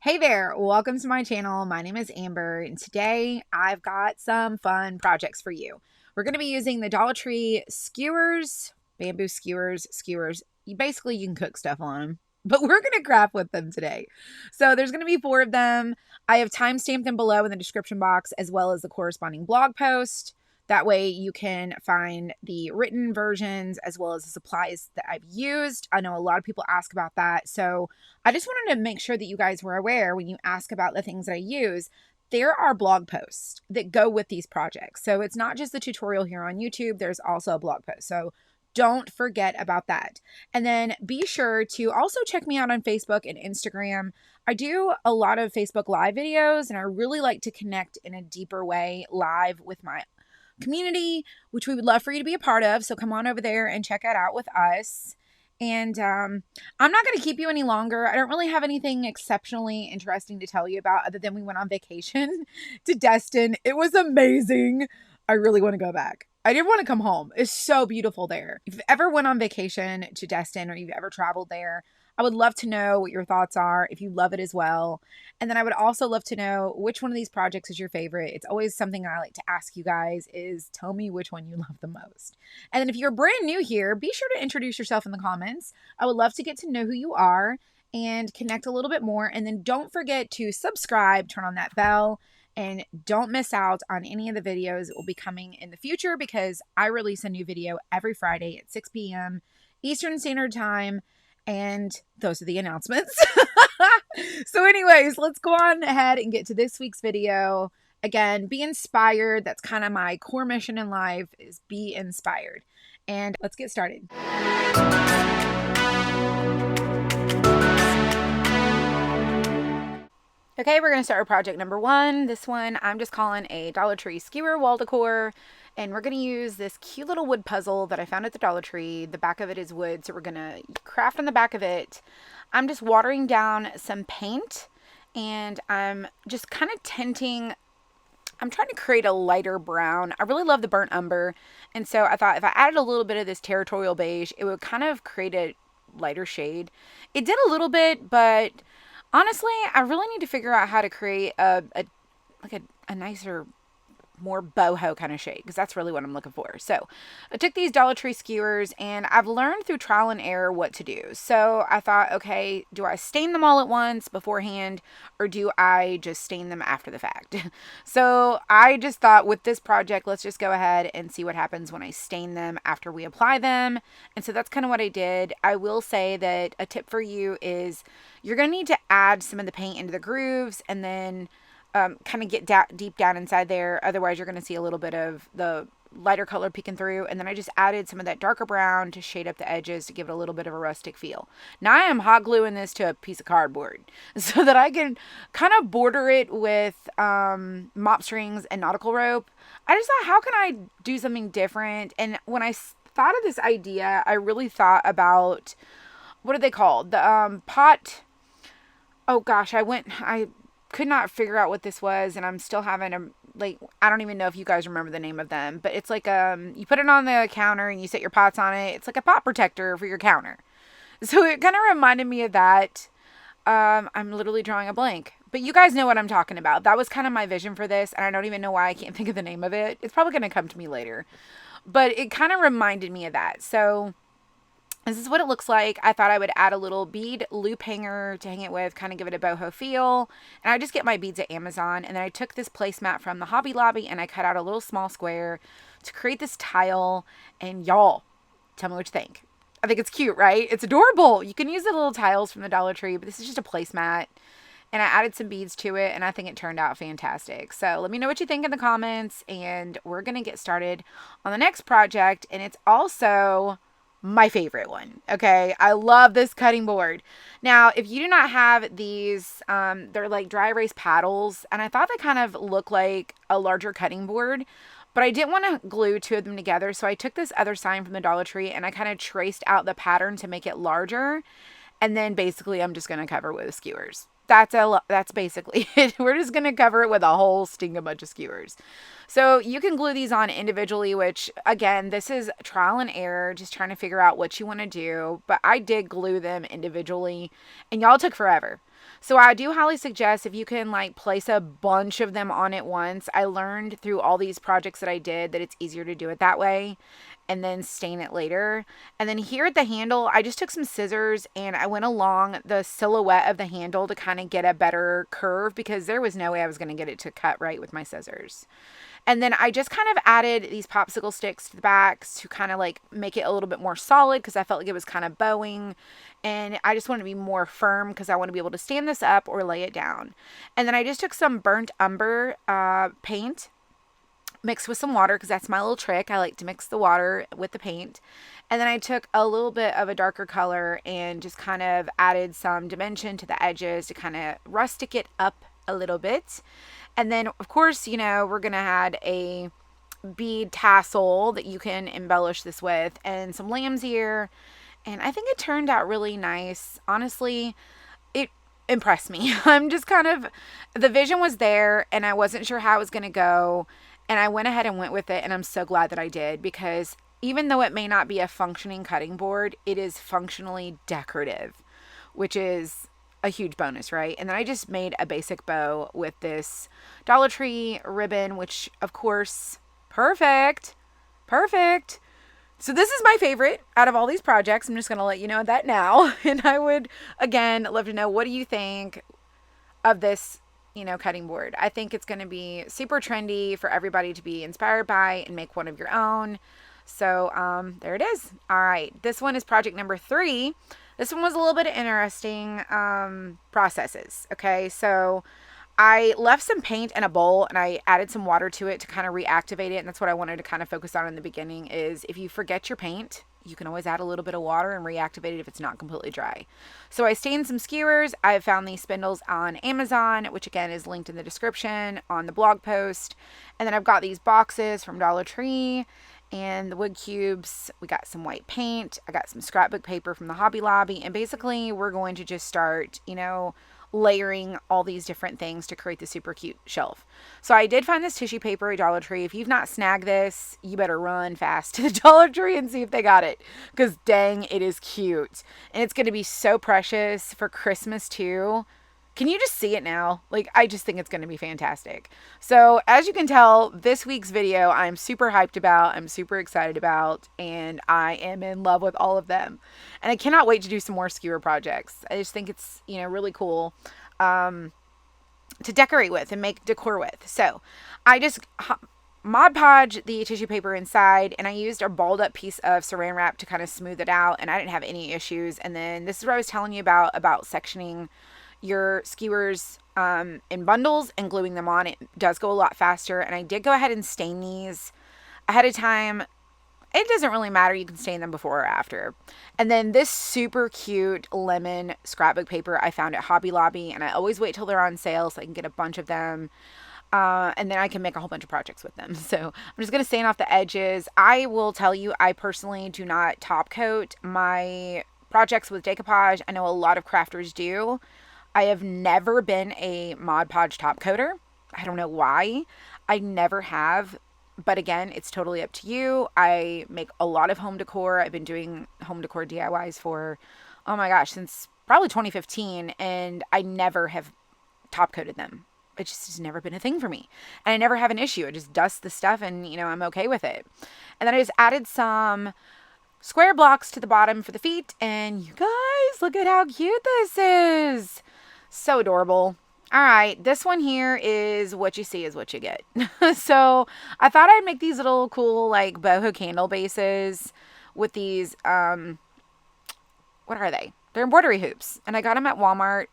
Hey there, welcome to my channel. My name is Amber, and today I've got some fun projects for you. We're going to be using the Dollar Tree skewers, bamboo skewers. Basically, you can cook stuff on them, but we're going to craft with them today. So there's going to be 4 of them. I have timestamped them below in the description box, as well as the corresponding blog post. That way you can find the written versions as well as the supplies that I've used. I know a lot of people ask about that, so I just wanted to make sure that you guys were aware when you ask about the things that I use, there are blog posts that go with these projects. So it's not just the tutorial here on YouTube, there's also a blog post. So don't forget about that. And then be sure to also check me out on Facebook and Instagram. I do a lot of Facebook Live videos, and I really like to connect in a deeper way live with my community, which we would love for you to be a part of. So come on over there and check it out with us. And I'm not going to keep you any longer. I don't really have anything exceptionally interesting to tell you about other than we went on vacation to Destin. It was amazing. I really want to go back. I didn't want to come home. It's so beautiful there. If you've ever went on vacation to Destin or you've ever traveled there, I would love to know what your thoughts are, if you love it as well. And then I would also love to know which one of these projects is your favorite. It's always something I like to ask you guys is tell me which one you love the most. And then if you're brand new here, be sure to introduce yourself in the comments. I would love to get to know who you are and connect a little bit more. And then don't forget to subscribe, turn on that bell, and don't miss out on any of the videos that will be coming in the future because I release a new video every Friday at 6 p.m. Eastern Standard Time. And those are the announcements. So anyways, let's go on ahead and get to this week's video. Again, be inspired. That's kind of my core mission in life is be inspired. And let's get started. Okay, we're going to start with project number 1. This one I'm just calling a Dollar Tree skewer wall decor. And we're going to use this cute little wood puzzle that I found at the Dollar Tree. The back of it is wood, so we're going to craft on the back of it. I'm just watering down some paint, and I'm just kind of tinting. I'm trying to create a lighter brown. I really love the burnt umber, and so I thought if I added a little bit of this territorial beige, it would kind of create a lighter shade. It did a little bit, but honestly, I really need to figure out how to create a nicer, more boho kind of shade, because that's really what I'm looking for. So I took these Dollar Tree skewers, and I've learned through trial and error what to do. So I thought, okay, do I stain them all at once beforehand, or do I just stain them after the fact? So I just thought with this project, let's just go ahead and see what happens when I stain them after we apply them. And so that's kind of what I did. I will say that a tip for you is you're going to need to add some of the paint into the grooves and then kind of get deep down inside there. Otherwise, you're going to see a little bit of the lighter color peeking through. And then I just added some of that darker brown to shade up the edges to give it a little bit of a rustic feel. Now I am hot gluing this to a piece of cardboard so that I can kind of border it with mop strings and nautical rope. I just thought, how can I do something different? And when I thought of this idea, I really thought about, what are they called? The pot. Oh gosh, I could not figure out what this was, and I'm still having I don't even know if you guys remember the name of them, but it's like you put it on the counter and you set your pots on it. It's like a pot protector for your counter. So it kind of reminded me of that. I'm literally drawing a blank, but you guys know what I'm talking about. That was kind of my vision for this, and I don't even know why I can't think of the name of it. It's probably going to come to me later, but it kind of reminded me of that. So this is what it looks like. I thought I would add a little bead loop hanger to hang it with, kind of give it a boho feel. And I just get my beads at Amazon. And then I took this placemat from the Hobby Lobby and I cut out a little small square to create this tile. And y'all, tell me what you think. I think it's cute, right? It's adorable. You can use the little tiles from the Dollar Tree, but this is just a placemat. And I added some beads to it, and I think it turned out fantastic. So let me know what you think in the comments, and we're going to get started on the next project. And it's also my favorite one. Okay, I love this cutting board. Now, if you do not have these, they're like dry erase paddles, and I thought they kind of look like a larger cutting board, but I didn't want to glue 2 of them together, so I took this other sign from the Dollar Tree and I kind of traced out the pattern to make it larger, and then basically I'm just going to cover with skewers. That's basically it. We're just going to cover it with a whole stinking bunch of skewers. So you can glue these on individually, which again, this is trial and error, just trying to figure out what you want to do. But I did glue them individually, and y'all took forever. So I do highly suggest if you can like place a bunch of them on at once. I learned through all these projects that I did that it's easier to do it that way and then stain it later. And then here at the handle, I just took some scissors and I went along the silhouette of the handle to kind of get a better curve because there was no way I was going to get it to cut right with my scissors. And then I just kind of added these popsicle sticks to the backs to kind of like make it a little bit more solid because I felt like it was kind of bowing. And I just want to be more firm because I want to be able to stand this up or lay it down. And then I just took some burnt umber paint mixed with some water because that's my little trick. I like to mix the water with the paint. And then I took a little bit of a darker color and just kind of added some dimension to the edges to kind of rustic it up a little bit. And then, of course, you know, we're going to add a bead tassel that you can embellish this with and some lamb's ear. And I think it turned out really nice. Honestly, it impressed me. I'm just kind of, the vision was there and I wasn't sure how it was going to go. And I went ahead and went with it. And I'm so glad that I did because even though it may not be a functioning cutting board, it is functionally decorative, which is a huge bonus, right? And then I just made a basic bow with this Dollar Tree ribbon, which of course, perfect. So this is my favorite out of all these projects. I'm just going to let you know that now. And I would, again, love to know, what do you think of this, you know, cutting board? I think it's going to be super trendy for everybody to be inspired by and make one of your own. So there it is. All right. This one is project number 3. This one was a little bit of interesting processes. Okay, so I left some paint in a bowl and I added some water to it to kind of reactivate it. And that's what I wanted to kind of focus on in the beginning is if you forget your paint, you can always add a little bit of water and reactivate it if it's not completely dry. So I stained some skewers. I found these spindles on Amazon, which again is linked in the description on the blog post. And then I've got these boxes from Dollar Tree and the wood cubes. We got some white paint. I got some scrapbook paper from the Hobby Lobby. And basically we're going to just start, you know, layering all these different things to create the super cute shelf. So I did find this tissue paper at Dollar Tree. If you've not snagged this, you better run fast to the Dollar Tree and see if they got it. Because dang, it is cute. And it's going to be so precious for Christmas too. Can you just see it now? Like, I just think it's going to be fantastic. So as you can tell, this week's video I'm super hyped about, I'm super excited about, and I am in love with all of them. And I cannot wait to do some more skewer projects. I just think it's, you know, really cool to decorate with and make decor with. So I just Mod Podge the tissue paper inside, and I used a balled up piece of saran wrap to kind of smooth it out, and I didn't have any issues. And then this is what I was telling you about sectioning your skewers in bundles and gluing them on. It does go a lot faster, and I did go ahead and stain these ahead of time. It doesn't really matter, you can stain them before or after. And then this super cute lemon scrapbook paper I found at Hobby Lobby, and I always wait till they're on sale so I can get a bunch of them, and then I can make a whole bunch of projects with them. So I'm just going to stain off the edges. I will tell you, I personally do not top coat my projects with decoupage. I know a lot of crafters do. I have never been a Mod Podge top coater. I don't know why. I never have. But again, it's totally up to you. I make a lot of home decor. I've been doing home decor DIYs for, oh my gosh, since probably 2015. And I never have top coated them. It just has never been a thing for me. And I never have an issue. I just dust the stuff and, you know, I'm okay with it. And then I just added some square blocks to the bottom for the feet. And you guys, look at how cute this is. So adorable. All right, this one here is what you see is what you get. So I thought I'd make these little cool like boho candle bases with these, what are they? They're embroidery hoops. And I got them at Walmart,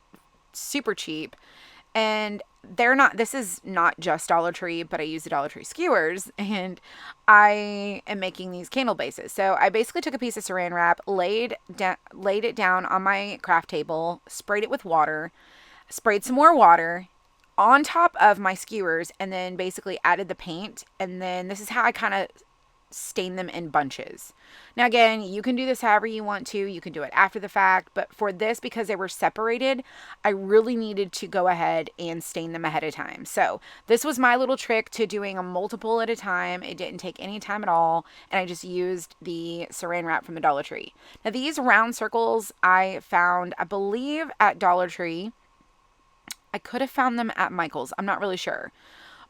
super cheap. And they're not, this is not just Dollar Tree, but I use the Dollar Tree skewers, and I am making these candle bases. So I basically took a piece of saran wrap, laid it down on my craft table, sprayed it with water, sprayed some more water on top of my skewers, and then basically added the paint. And then this is how I kind of stain them in bunches. Now again, you can do this however you want to. You can do it after the fact, but for this, because they were separated, I really needed to go ahead and stain them ahead of time. So this was my little trick to doing a multiple at a time. It didn't take any time at all, and I just used the saran wrap from the Dollar Tree. Now these round circles I found, I believe, at Dollar Tree. I could have found them at Michael's. I'm not really sure.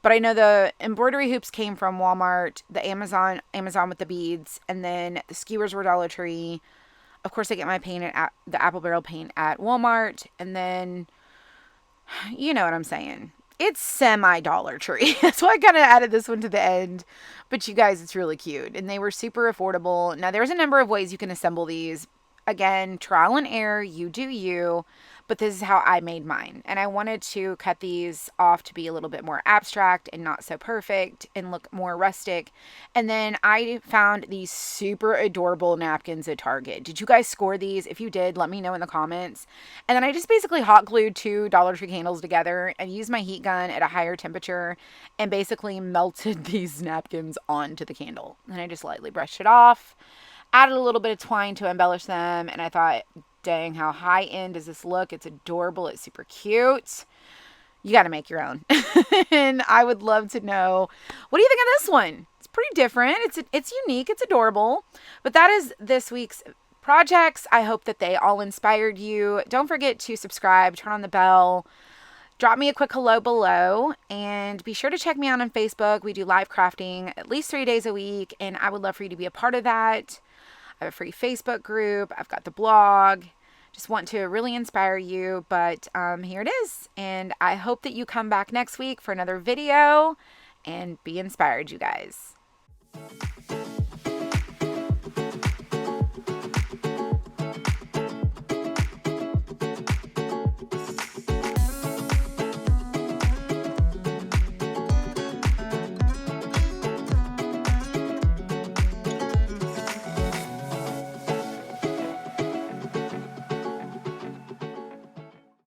But I know the embroidery hoops came from Walmart, the Amazon with the beads, and then the skewers were Dollar Tree. Of course, I get my paint at the apple barrel paint at Walmart, and then you know what I'm saying. It's semi Dollar Tree. That's why I kind of added this one to the end. But you guys, it's really cute. And they were super affordable. Now, there's a number of ways you can assemble these. Again, trial and error, you do you. But this is how I made mine. And I wanted to cut these off to be a little bit more abstract and not so perfect and look more rustic. And then I found these super adorable napkins at Target. Did you guys score these? If you did, let me know in the comments. And then I just basically hot glued two Dollar Tree candles together and used my heat gun at a higher temperature and basically melted these napkins onto the candle. And I just lightly brushed it off, added a little bit of twine to embellish them, and I thought, dang, how high end does this look? It's adorable. It's super cute. You got to make your own. And I would love to know, what do you think of this one? It's pretty different. It's unique. It's adorable. But that is this week's projects. I hope that they all inspired you. Don't forget to subscribe, turn on the bell, drop me a quick hello below, and be sure to check me out on Facebook. We do live crafting at least 3 days a week, and I would love for you to be a part of that. I have a free Facebook group. I've got the blog. Just want to really inspire you, but here it is. And I hope that you come back next week for another video and be inspired, you guys.